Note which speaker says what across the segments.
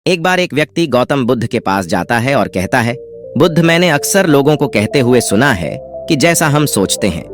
Speaker 1: एक बार एक व्यक्ति गौतम बुद्ध के पास जाता है और कहता है, बुद्ध, मैंने अक्सर लोगों को कहते हुए सुना है कि जैसा हम सोचते हैं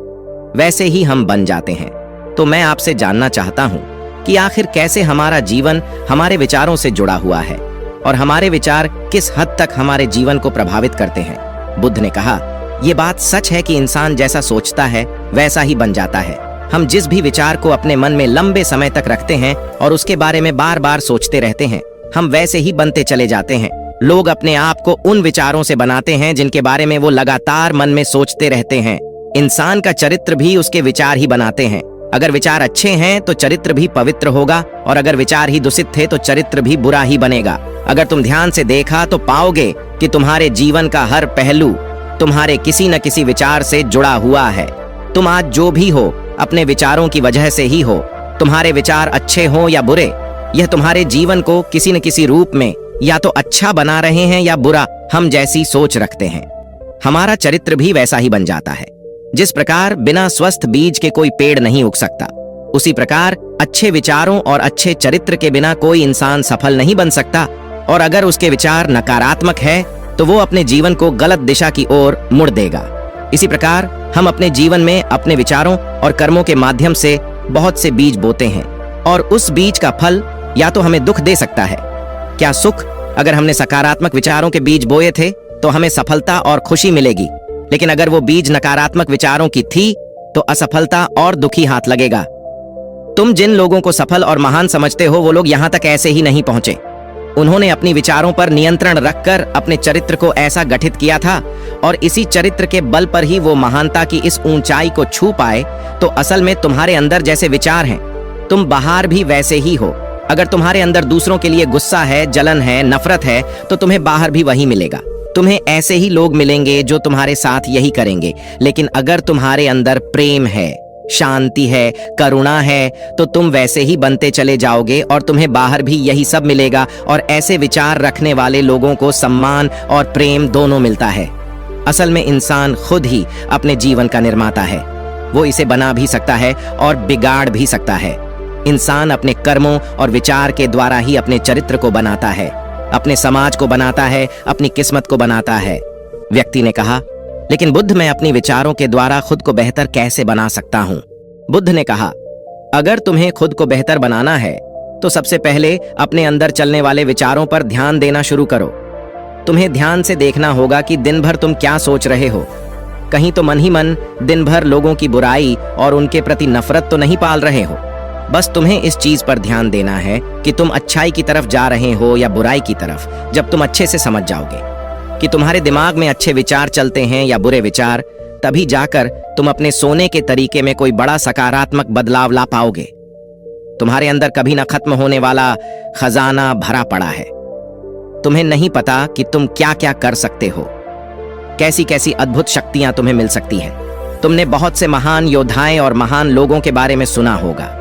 Speaker 1: वैसे ही हम बन जाते हैं। तो मैं आपसे जानना चाहता हूं कि आखिर कैसे हमारा जीवन हमारे विचारों से जुड़ा हुआ है और हमारे विचार किस हद तक हमारे जीवन को प्रभावित करते हैं। बुद्ध ने कहा, यह बात सच है कि इंसान जैसा सोचता है वैसा ही बन जाता है। हम जिस भी विचार को अपने मन में लंबे समय तक रखते हैं और उसके बारे में बार बार सोचते रहते हैं, हम वैसे ही बनते चले जाते हैं। लोग अपने आप को उन विचारों से बनाते हैं जिनके बारे में वो लगातार मन में सोचते रहते हैं। इंसान का चरित्र भी उसके विचार ही बनाते हैं। अगर विचार अच्छे हैं तो चरित्र भी पवित्र होगा और अगर विचार ही दूषित थे तो चरित्र भी बुरा ही बनेगा। अगर तुम ध्यान से देखा तो पाओगे कि तुम्हारे जीवन का हर पहलू तुम्हारे किसी न किसी विचार से जुड़ा हुआ है। तुम आज जो भी हो अपने विचारों की वजह से ही हो। तुम्हारे विचार अच्छे हो या बुरे, यह तुम्हारे जीवन को किसी न किसी रूप में या तो अच्छा बना रहे हैं या बुरा। हम जैसी सोच रखते हैं हमारा चरित्र भी वैसा ही बन जाता है। जिस प्रकार बिना स्वस्थ बीज के कोई पेड़ नहीं उग सकता, उसी प्रकार अच्छे विचारों और अच्छे चरित्र के बिना कोई इंसान सफल नहीं बन सकता। और अगर उसके विचार नकारात्मक है तो वो अपने जीवन को गलत दिशा की ओर मुड़ देगा। इसी प्रकार हम अपने जीवन में अपने विचारों और कर्मों के माध्यम से बहुत से बीज बोते हैं और उस बीज का फल या तो हमें दुख दे सकता है। क्या सुख? अगर हमने सकारात्मक विचारों के बीज बोए थे तो हमें सफलता और खुशी मिलेगी, लेकिन अगर वो बीज नकारात्मक विचारों की थी तो असफलता और दुखी हाथ लगेगा। तुम जिन लोगों को सफल और महान समझते हो वो लोग यहाँ तक ऐसे ही नहीं पहुंचे। उन्होंने अपनी विचारों पर नियंत्रण रखकर अपने चरित्र को ऐसा गठित किया था और इसी चरित्र के बल पर ही वो महानता की इस ऊंचाई को छू पाए। तो असल में तुम्हारे अंदर जैसे विचार हैं, तुम बाहर भी वैसे ही हो। अगर तुम्हारे अंदर दूसरों के लिए गुस्सा है, जलन है, नफरत है, तो तुम्हें बाहर भी वही मिलेगा। तुम्हें ऐसे ही लोग मिलेंगे जो तुम्हारे साथ यही करेंगे। लेकिन अगर तुम्हारे अंदर प्रेम है, शांति है, करुणा है, तो तुम वैसे ही बनते चले जाओगे और तुम्हें बाहर भी यही सब मिलेगा। और ऐसे विचार रखने वाले लोगों को सम्मान और प्रेम दोनों मिलता है। असल में इंसान खुद ही अपने जीवन का निर्माता है। वो इसे बना भी सकता है और बिगाड़ भी सकता है। इंसान अपने कर्मों और विचार के द्वारा ही अपने चरित्र को बनाता है, अपने समाज को बनाता है, अपनी किस्मत को बनाता है। व्यक्ति ने कहा, लेकिन बुद्ध, मैं अपनी विचारों के द्वारा खुद को बेहतर कैसे बना सकता हूं? बुद्ध ने कहा, अगर तुम्हें खुद को बेहतर बनाना है तो सबसे पहले अपने अंदर चलने वाले विचारों पर ध्यान देना शुरू करो। तुम्हें ध्यान से देखना होगा कि दिन भर तुम क्या सोच रहे हो। कहीं तो मन ही मन दिन भर लोगों की बुराई और उनके प्रति नफरत तो नहीं पाल रहे हो। बस तुम्हें इस चीज पर ध्यान देना है कि तुम अच्छाई की तरफ जा रहे हो या बुराई की तरफ। जब तुम अच्छे से समझ जाओगे कि तुम्हारे दिमाग में अच्छे विचार चलते हैं या बुरे विचार, तभी जाकर तुम अपने सोने के तरीके में कोई बड़ा सकारात्मक बदलाव ला पाओगे। तुम्हारे अंदर कभी ना खत्म होने वाला खजाना भरा पड़ा है। तुम्हें नहीं पता कि तुम क्या क्या कर सकते हो, कैसी कैसी अद्भुत शक्तियां तुम्हें मिल सकती हैं। तुमने बहुत से महान योद्धाएं और महान लोगों के बारे में सुना होगा।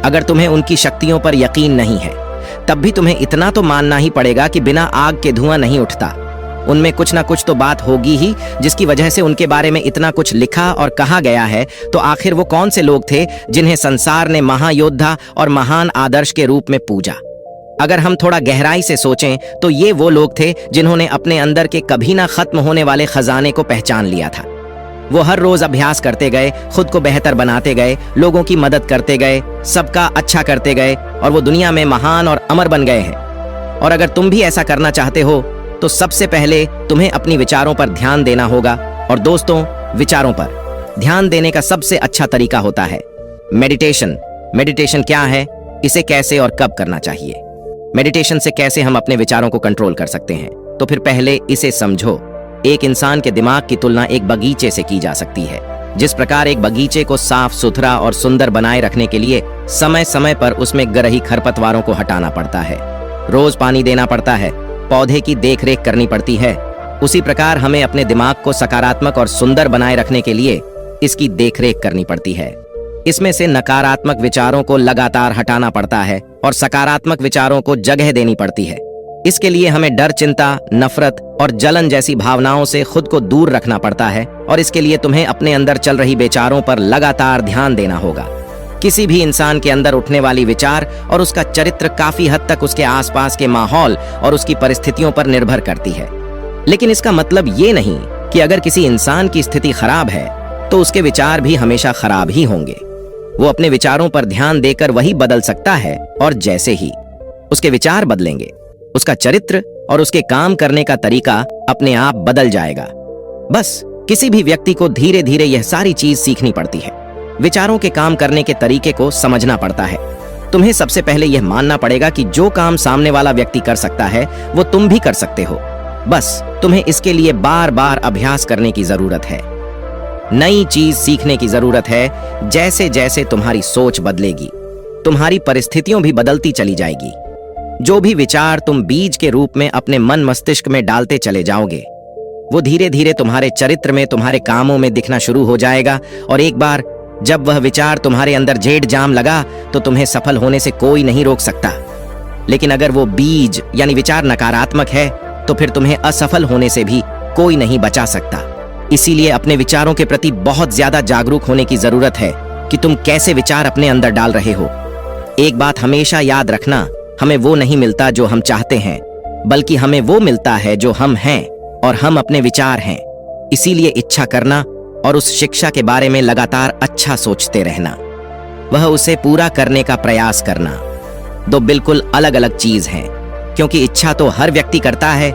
Speaker 1: अगर तुम्हें उनकी शक्तियों पर यकीन नहीं है, तब भी तुम्हें इतना तो मानना ही पड़ेगा कि बिना आग के धुआं नहीं उठता। उनमें कुछ ना कुछ तो बात होगी ही जिसकी वजह से उनके बारे में इतना कुछ लिखा और कहा गया है। तो आखिर वो कौन से लोग थे जिन्हें संसार ने महायोद्धा और महान आदर्श के रूप में पूजा? अगर हम थोड़ा गहराई से सोचें तो ये वो लोग थे जिन्होंने अपने अंदर के कभी ना खत्म होने वाले खजाने को पहचान लिया था। वो हर रोज अभ्यास करते गए, खुद को बेहतर बनाते गए, लोगों की मदद करते गए, सबका अच्छा करते गए और वो दुनिया में महान और अमर बन गए हैं। और अगर तुम भी ऐसा करना चाहते हो तो सबसे पहले तुम्हें अपनी विचारों पर ध्यान देना होगा। और दोस्तों, विचारों पर ध्यान देने का सबसे अच्छा तरीका होता है मेडिटेशन। मेडिटेशन क्या है, इसे कैसे और कब करना चाहिए, मेडिटेशन से कैसे हम अपने विचारों को कंट्रोल कर सकते हैं, तो फिर पहले इसे समझो। एक इंसान के दिमाग की तुलना एक बगीचे से की जा सकती है। जिस प्रकार एक बगीचे को साफ सुथरा और सुंदर बनाए रखने के लिए समय समय पर उसमें गिर खरपतवारों को हटाना पड़ता है, रोज पानी देना पड़ता है, पौधे की देखरेख करनी पड़ती है, उसी प्रकार हमें अपने दिमाग को सकारात्मक और सुंदर बनाए रखने के लिए इसकी देखरेख करनी पड़ती है। इसमें से नकारात्मक विचारों को लगातार हटाना पड़ता है और सकारात्मक विचारों को जगह देनी पड़ती है। इसके लिए हमें डर, चिंता, नफरत और जलन जैसी भावनाओं से खुद को दूर रखना पड़ता है और इसके लिए तुम्हें अपने अंदर चल रही विचारों पर लगातार ध्यान देना होगा। किसी भी इंसान के अंदर उठने वाली विचार और उसका चरित्र काफी हद तक उसके आसपास के माहौल और उसकी परिस्थितियों पर निर्भर करती है। लेकिन इसका मतलब ये नहीं कि अगर किसी इंसान की स्थिति खराब है तो उसके विचार भी हमेशा खराब ही होंगे। वो अपने विचारों पर ध्यान देकर वही बदल सकता है, और जैसे ही उसके विचार बदलेंगे, उसका चरित्र और उसके काम करने का तरीका अपने आप बदल जाएगा। बस किसी भी व्यक्ति को धीरे धीरे यह सारी चीज सीखनी पड़ती है। विचारों के काम करने के तरीके को समझना पड़ता है। तुम्हें सबसे पहले यह मानना पड़ेगा कि जो काम सामने वाला व्यक्ति कर सकता है वो तुम भी कर सकते हो। बस तुम्हें इसके लिए बार बार अभ्यास करने की जरूरत है, नई चीज सीखने की जरूरत है। जैसे जैसे तुम्हारी सोच बदलेगी, तुम्हारी परिस्थितियों भी बदलती चली जाएगी। जो भी विचार तुम बीज के रूप में अपने मन मस्तिष्क में डालते चले जाओगे, वो धीरे धीरे तुम्हारे चरित्र में, तुम्हारे कामों में दिखना शुरू हो जाएगा। और एक बार जब वह विचार तुम्हारे अंदर जेड जाम लगा तो तुम्हें सफल होने से कोई नहीं रोक सकता। लेकिन अगर वो बीज यानी विचार नकारात्मक है तो फिर तुम्हें असफल होने से भी कोई नहीं बचा सकता। इसीलिए अपने विचारों के प्रति बहुत ज्यादा जागरूक होने की जरूरत है कि तुम कैसे विचार अपने अंदर डाल रहे हो। एक बात हमेशा याद रखना, हमें वो नहीं मिलता जो हम चाहते हैं, बल्कि हमें वो मिलता है जो हम हैं, और हम अपने विचार हैं। इसीलिए इच्छा करना और उस शिक्षा के बारे में लगातार अच्छा सोचते रहना, वह उसे पूरा करने का प्रयास करना, दो बिल्कुल अलग अलग चीज हैं। क्योंकि इच्छा तो हर व्यक्ति करता है,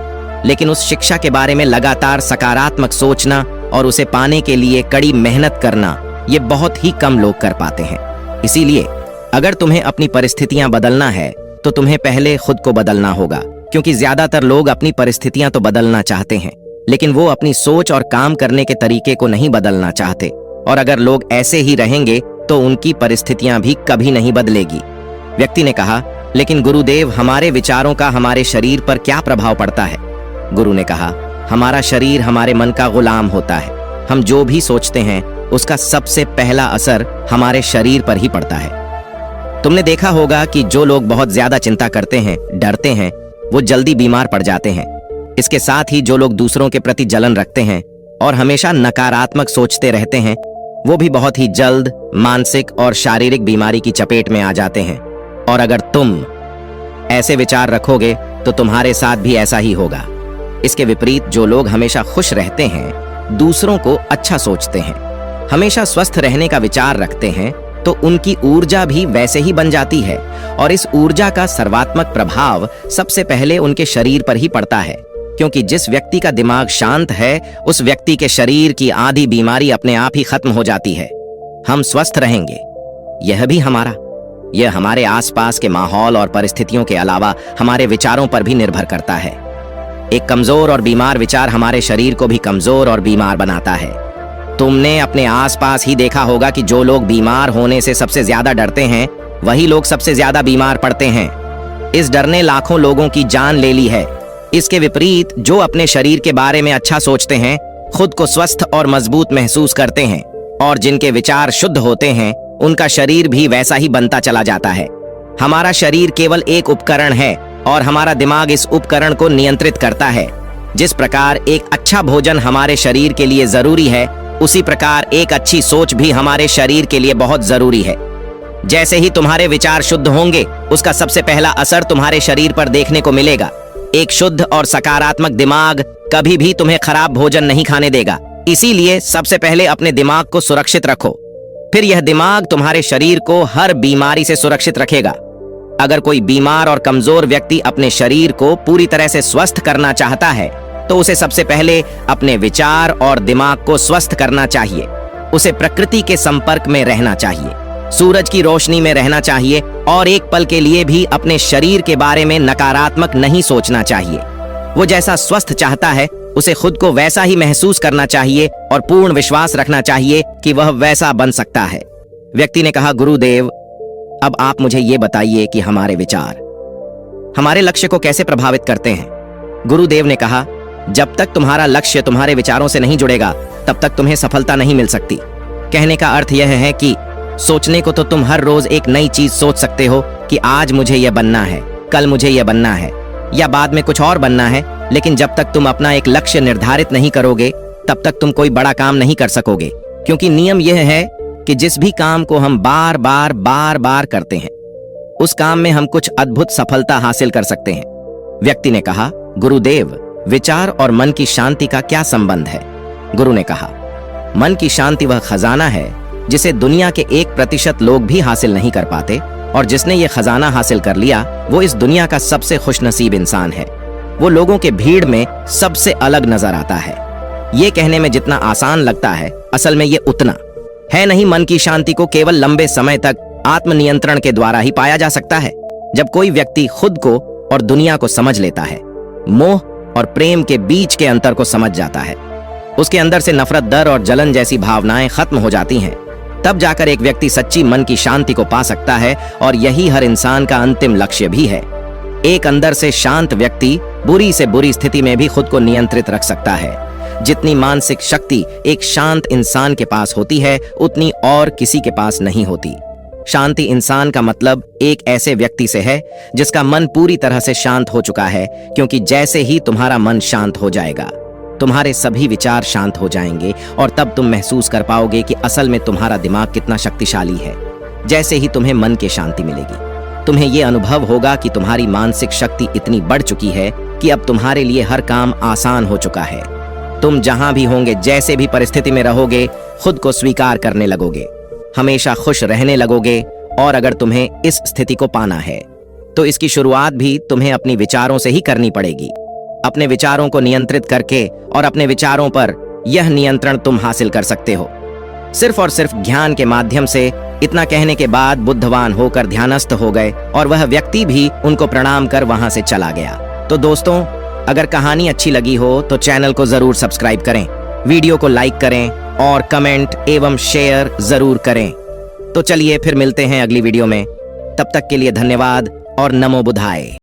Speaker 1: लेकिन उस शिक्षा के बारे में लगातार सकारात्मक सोचना और उसे पाने के लिए कड़ी मेहनत करना, ये बहुत ही कम लोग कर पाते हैं। इसीलिए अगर तुम्हें अपनी परिस्थितियां बदलना है तो तुम्हें पहले खुद को बदलना होगा। क्योंकि ज्यादातर लोग अपनी परिस्थितियां तो बदलना चाहते हैं, लेकिन वो अपनी सोच और काम करने के तरीके को नहीं बदलना चाहते। और अगर लोग ऐसे ही रहेंगे तो उनकी परिस्थितियां भी कभी नहीं बदलेगी। व्यक्ति ने कहा, लेकिन गुरुदेव, हमारे विचारों का हमारे शरीर पर क्या प्रभाव पड़ता है? गुरु ने कहा, हमारा शरीर हमारे मन का गुलाम होता है। हम जो भी सोचते हैं उसका सबसे पहला असर हमारे शरीर पर ही पड़ता है। तुमने देखा होगा कि जो लोग बहुत ज्यादा चिंता करते हैं, डरते हैं, वो जल्दी बीमार पड़ जाते हैं। इसके साथ ही जो लोग दूसरों के प्रति जलन रखते हैं और हमेशा नकारात्मक सोचते रहते हैं, वो भी बहुत ही जल्द मानसिक और शारीरिक बीमारी की चपेट में आ जाते हैं। और अगर तुम ऐसे विचार रखोगे तो तुम्हारे साथ भी ऐसा ही होगा। इसके विपरीत जो लोग हमेशा खुश रहते हैं, दूसरों को अच्छा सोचते हैं, हमेशा स्वस्थ रहने का विचार रखते हैं, तो उनकी ऊर्जा भी वैसे ही बन जाती है। और इस ऊर्जा का सर्वात्मक प्रभाव सबसे पहले उनके शरीर पर ही पड़ता है। क्योंकि जिस व्यक्ति का दिमाग शांत है, उस व्यक्ति के शरीर की आधी बीमारी अपने आप ही खत्म हो जाती है। हम स्वस्थ रहेंगे, यह हमारे आसपास के माहौल और परिस्थितियों के अलावा हमारे विचारों पर भी निर्भर करता है। एक कमजोर और बीमार विचार हमारे शरीर को भी कमजोर और बीमार बनाता है। तुमने अपने आसपास ही देखा होगा कि जो लोग बीमार होने से सबसे ज्यादा डरते हैं, वही लोग सबसे ज्यादा बीमार पड़ते हैं। इस डर ने लाखों लोगों की जान ले ली है। इसके विपरीत जो अपने शरीर के बारे में अच्छा सोचते हैं, खुद को स्वस्थ और मजबूत महसूस करते हैं, और जिनके विचार शुद्ध होते हैं, उनका शरीर भी वैसा ही बनता चला जाता है। हमारा शरीर केवल एक उपकरण है और हमारा दिमाग इस उपकरण को नियंत्रित करता है। जिस प्रकार एक अच्छा भोजन हमारे शरीर के लिए जरूरी है, उसी प्रकार एक अच्छी सोच भी हमारे शरीर के लिए बहुत जरूरी है। जैसे ही तुम्हारे विचार शुद्ध होंगे, उसका सबसे पहला असर तुम्हारे शरीर पर देखने को मिलेगा। एक शुद्ध और सकारात्मक दिमाग कभी भी तुम्हें खराब भोजन नहीं खाने देगा। इसीलिए सबसे पहले अपने दिमाग को सुरक्षित रखो, फिर यह दिमाग तुम्हारे शरीर को हर बीमारी से सुरक्षित रखेगा। अगर कोई बीमार और कमजोर व्यक्ति अपने शरीर को पूरी तरह से स्वस्थ करना चाहता है, तो उसे सबसे पहले अपने विचार और दिमाग को स्वस्थ करना चाहिए। उसे प्रकृति के संपर्क में रहना चाहिए, सूरज की रोशनी में रहना चाहिए, और एक पल के लिए भी अपने शरीर के बारे में नकारात्मक नहीं सोचना चाहिए। वो जैसा स्वस्थ चाहता है, उसे खुद को वैसा ही महसूस करना चाहिए और पूर्ण विश्वास रखना चाहिए कि वह वैसा बन सकता है। व्यक्ति ने कहा, गुरुदेव, अब आप मुझे ये बताइए कि हमारे विचार हमारे लक्ष्य को कैसे प्रभावित करते हैं। गुरुदेव ने कहा, जब तक तुम्हारा लक्ष्य तुम्हारे विचारों से नहीं जुड़ेगा, तब तक तुम्हें सफलता नहीं मिल सकती। कहने का अर्थ यह है कि सोचने को तो तुम हर रोज एक नई चीज सोच सकते हो कि आज मुझे यह बनना है, कल मुझे यह बनना है, या बाद में कुछ और बनना है। लेकिन जब तक तुम अपना एक लक्ष्य निर्धारित नहीं करोगे, तब तक तुम कोई बड़ा काम नहीं कर सकोगे। क्योंकि नियम यह है कि जिस भी काम को हम बार बार करते हैं उस काम में हम कुछ अद्भुत सफलता हासिल कर सकते हैं। व्यक्ति ने कहा, गुरुदेव, विचार और मन की शांति का क्या संबंध है? गुरु ने कहा, मन की शांति वह खजाना है जिसे दुनिया के 1% लोग भी हासिल नहीं कर पाते, और जिसने ये खजाना हासिल कर लिया वो इस दुनिया का सबसे खुशनसीब इंसान है। वो लोगों के भीड़ में सबसे अलग नजर आता है। ये कहने में जितना आसान लगता है, असल में ये उतना है नहीं। मन की शांति को केवल लंबे समय तक आत्मनियंत्रण के द्वारा ही पाया जा सकता है। जब कोई व्यक्ति खुद को और दुनिया को समझ लेता है, मोह और प्रेम के बीच के अंतर को समझ जाता है, उसके अंदर से नफरत, डर और जलन जैसी भावनाएं खत्म हो जाती हैं, तब जाकर एक व्यक्ति सच्ची मन की शांति को पा सकता है। और यही हर इंसान का अंतिम लक्ष्य भी है। एक अंदर से शांत व्यक्ति बुरी से बुरी स्थिति में भी खुद को नियंत्रित रख सकता है। जितनी मानसिक शक्ति एक शांत इंसान के पास होती है, उतनी और किसी के पास नहीं होती। शांति इंसान का मतलब एक ऐसे व्यक्ति से है जिसका मन पूरी तरह से शांत हो चुका है, क्योंकि जैसे ही तुम्हारा मन शांत हो जाएगा, तुम्हारे सभी विचार शांत हो जाएंगे और तब तुम महसूस कर पाओगे कि असल में तुम्हारा दिमाग कितना शक्तिशाली है। जैसे ही तुम्हें मन की शांति मिलेगी, तुम्हें यह अनुभव होगा कि तुम्हारी मानसिक शक्ति इतनी बढ़ चुकी है कि अब तुम्हारे लिए हर काम आसान हो चुका है। तुम जहां भी होंगे, जैसे भी परिस्थिति में रहोगे, खुद को स्वीकार करने लगोगे, हमेशा खुश रहने लगोगे। और अगर तुम्हें इस स्थिति को पाना है तो इसकी शुरुआत भी तुम्हें अपनी विचारों से ही करनी पड़ेगी। अपने विचारों को नियंत्रित करके और अपने विचारों पर यह नियंत्रण तुम हासिल कर सकते हो सिर्फ और सिर्फ ज्ञान के माध्यम से। इतना कहने के बाद बुद्धवान होकर ध्यानस्थ हो गए और वह व्यक्ति भी उनको प्रणाम कर वहां से चला गया। तो दोस्तों, अगर कहानी अच्छी लगी हो तो चैनल को जरूर सब्सक्राइब करें, वीडियो को लाइक करें और कमेंट एवं शेयर जरूर करें। तो चलिए फिर मिलते हैं अगली वीडियो में। तब तक के लिए धन्यवाद और नमो बुद्धाय।